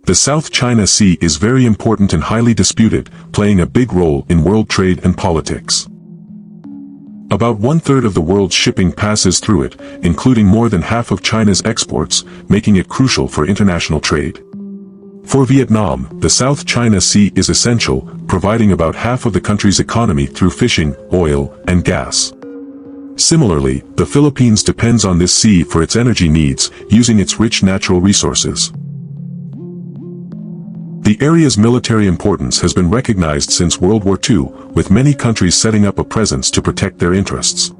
The South China Sea is very important and highly disputed, playing a big role in world trade and politics. About 1/3 of the world's shipping passes through it, including more than half of China's exports, making it crucial for international trade. For Vietnam, the South China Sea is essential, providing about half of the country's economy through fishing, oil, and gas. Similarly, the Philippines depends on this sea for its energy needs, using its rich natural resources. The area's military importance has been recognized since World War II, with many countries setting up a presence to protect their interests.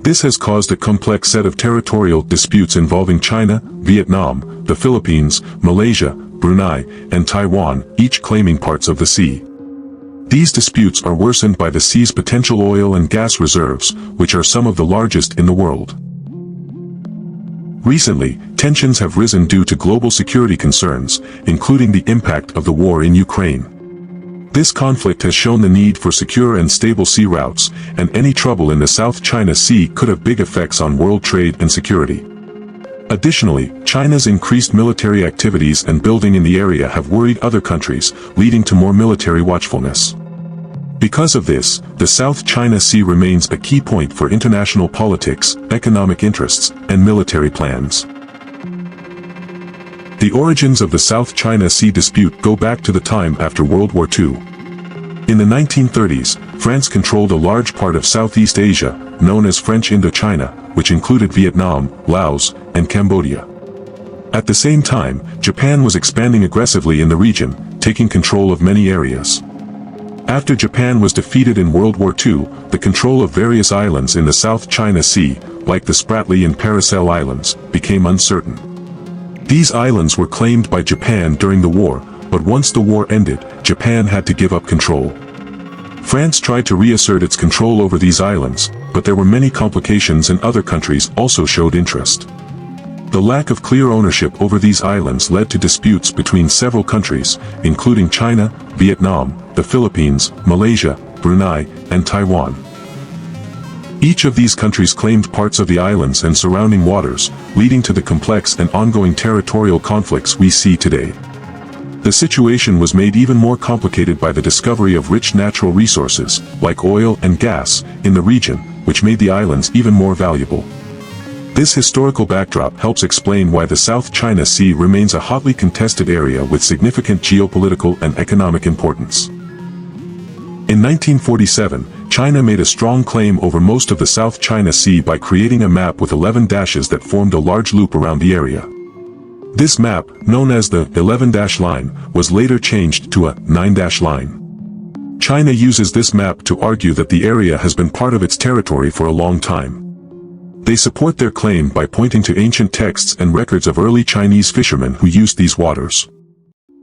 This has caused a complex set of territorial disputes involving China, Vietnam, the Philippines, Malaysia, Brunei, and Taiwan, each claiming parts of the sea. These disputes are worsened by the sea's potential oil and gas reserves, which are some of the largest in the world. Recently, tensions have risen due to global security concerns, including the impact of the war in Ukraine. This conflict has shown the need for secure and stable sea routes, and any trouble in the South China Sea could have big effects on world trade and security. Additionally, China's increased military activities and building in the area have worried other countries, leading to more military watchfulness. Because of this, the South China Sea remains a key point for international politics, economic interests, and military plans. The origins of the South China Sea dispute go back to the time after World War II. In the 1930s, France controlled a large part of Southeast Asia, known as French Indochina, which included Vietnam, Laos, and Cambodia. At the same time, Japan was expanding aggressively in the region, taking control of many areas. After Japan was defeated in World War II, the control of various islands in the South China Sea, like the Spratly and Paracel Islands, became uncertain. These islands were claimed by Japan during the war, but once the war ended, Japan had to give up control. France tried to reassert its control over these islands, but there were many complications and other countries also showed interest. The lack of clear ownership over these islands led to disputes between several countries, including China, Vietnam, the Philippines, Malaysia, Brunei, and Taiwan. Each of these countries claimed parts of the islands and surrounding waters, leading to the complex and ongoing territorial conflicts we see today. The situation was made even more complicated by the discovery of rich natural resources, like oil and gas, in the region, which made the islands even more valuable. This historical backdrop helps explain why the South China Sea remains a hotly contested area with significant geopolitical and economic importance. In 1947, China made a strong claim over most of the South China Sea by creating a map with 11 dashes that formed a large loop around the area. This map, known as the 11-dash line, was later changed to a 9-dash line. China uses this map to argue that the area has been part of its territory for a long time. They support their claim by pointing to ancient texts and records of early Chinese fishermen who used these waters.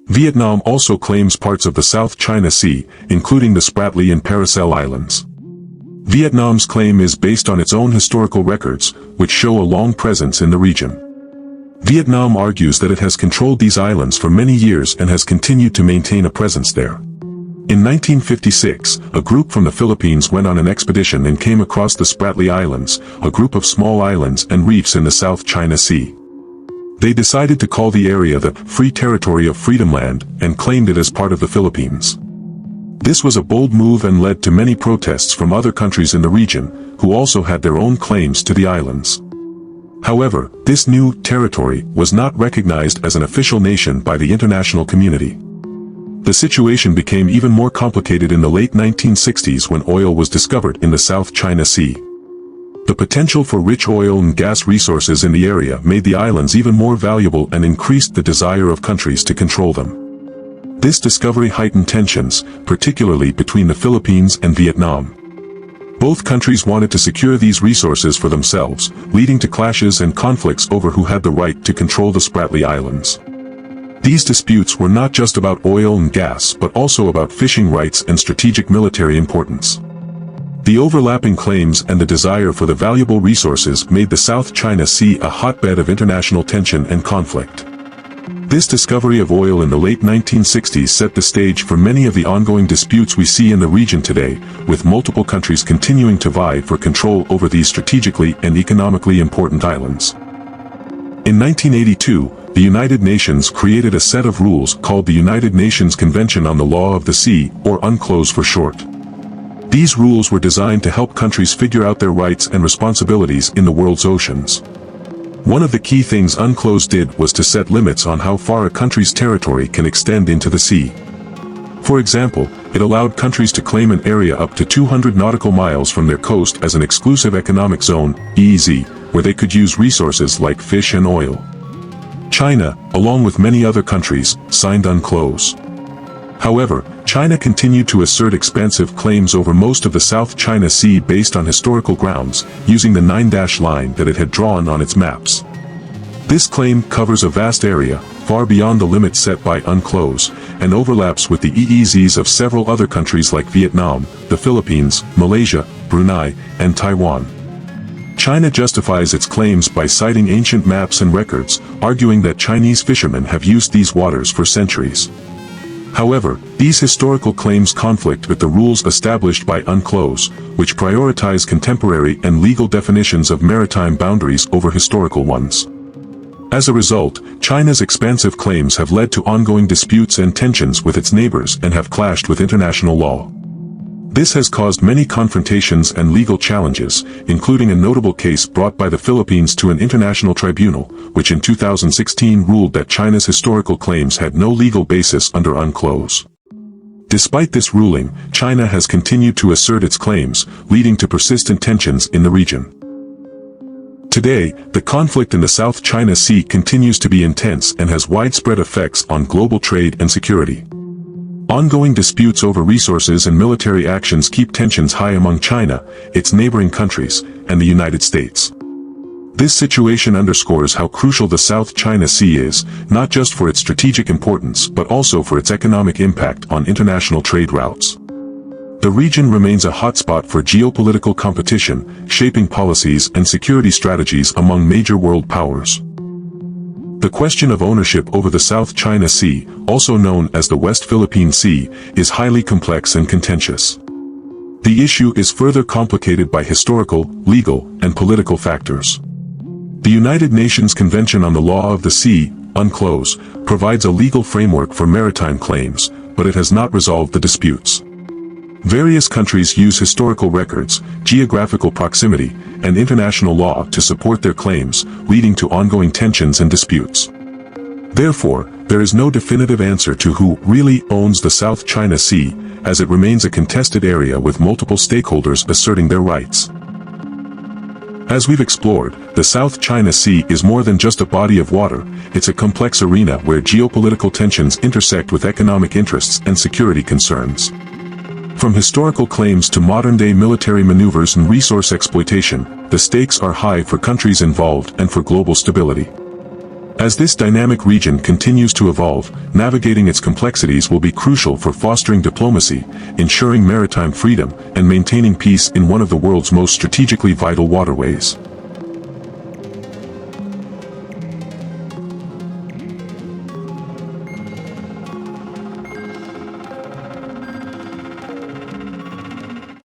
Vietnam also claims parts of the South China Sea, including the Spratly and Paracel Islands. Vietnam's claim is based on its own historical records, which show a long presence in the region. Vietnam argues that it has controlled these islands for many years and has continued to maintain a presence there. In 1956, a group from the Philippines went on an expedition and came across the Spratly Islands, a group of small islands and reefs in the South China Sea. They decided to call the area the Free Territory of Freedom Land and claimed it as part of the Philippines. This was a bold move and led to many protests from other countries in the region, who also had their own claims to the islands. However, this new territory was not recognized as an official nation by the international community. The situation became even more complicated in the late 1960s when oil was discovered in the South China Sea. The potential for rich oil and gas resources in the area made the islands even more valuable and increased the desire of countries to control them. This discovery heightened tensions, particularly between the Philippines and Vietnam. Both countries wanted to secure these resources for themselves, leading to clashes and conflicts over who had the right to control the Spratly Islands. These disputes were not just about oil and gas but also about fishing rights and strategic military importance. The overlapping claims and the desire for the valuable resources made the South China Sea a hotbed of international tension and conflict. This discovery of oil in the late 1960s set the stage for many of the ongoing disputes we see in the region today, with multiple countries continuing to vie for control over these strategically and economically important islands. In 1982, the United Nations created a set of rules called the United Nations Convention on the Law of the Sea, or UNCLOS for short. These rules were designed to help countries figure out their rights and responsibilities in the world's oceans. One of the key things UNCLOS did was to set limits on how far a country's territory can extend into the sea. For example, it allowed countries to claim an area up to 200 nautical miles from their coast as an exclusive economic zone, EEZ, where they could use resources like fish and oil. China, along with many other countries, signed UNCLOS. However, China continued to assert expansive claims over most of the South China Sea based on historical grounds, using the 9-dash line that it had drawn on its maps. This claim covers a vast area, far beyond the limits set by UNCLOS, and overlaps with the EEZs of several other countries like Vietnam, the Philippines, Malaysia, Brunei, and Taiwan. China justifies its claims by citing ancient maps and records, arguing that Chinese fishermen have used these waters for centuries. However, these historical claims conflict with the rules established by UNCLOS, which prioritize contemporary and legal definitions of maritime boundaries over historical ones. As a result, China's expansive claims have led to ongoing disputes and tensions with its neighbors and have clashed with international law. This has caused many confrontations and legal challenges, including a notable case brought by the Philippines to an international tribunal, which in 2016 ruled that China's historical claims had no legal basis under UNCLOS. Despite this ruling, China has continued to assert its claims, leading to persistent tensions in the region. Today, the conflict in the South China Sea continues to be intense and has widespread effects on global trade and security. Ongoing disputes over resources and military actions keep tensions high among China, its neighboring countries, and the United States. This situation underscores how crucial the South China Sea is, not just for its strategic importance but also for its economic impact on international trade routes. The region remains a hotspot for geopolitical competition, shaping policies and security strategies among major world powers. The question of ownership over the South China Sea, also known as the West Philippine Sea, is highly complex and contentious. The issue is further complicated by historical, legal, and political factors. The United Nations Convention on the Law of the Sea, UNCLOS, provides a legal framework for maritime claims, but it has not resolved the disputes. Various countries use historical records, geographical proximity, and international law to support their claims, leading to ongoing tensions and disputes. Therefore, there is no definitive answer to who really owns the South China Sea, as it remains a contested area with multiple stakeholders asserting their rights. As we've explored, the South China Sea is more than just a body of water, it's a complex arena where geopolitical tensions intersect with economic interests and security concerns. From historical claims to modern-day military maneuvers and resource exploitation, the stakes are high for countries involved and for global stability. As this dynamic region continues to evolve, navigating its complexities will be crucial for fostering diplomacy, ensuring maritime freedom, and maintaining peace in one of the world's most strategically vital waterways.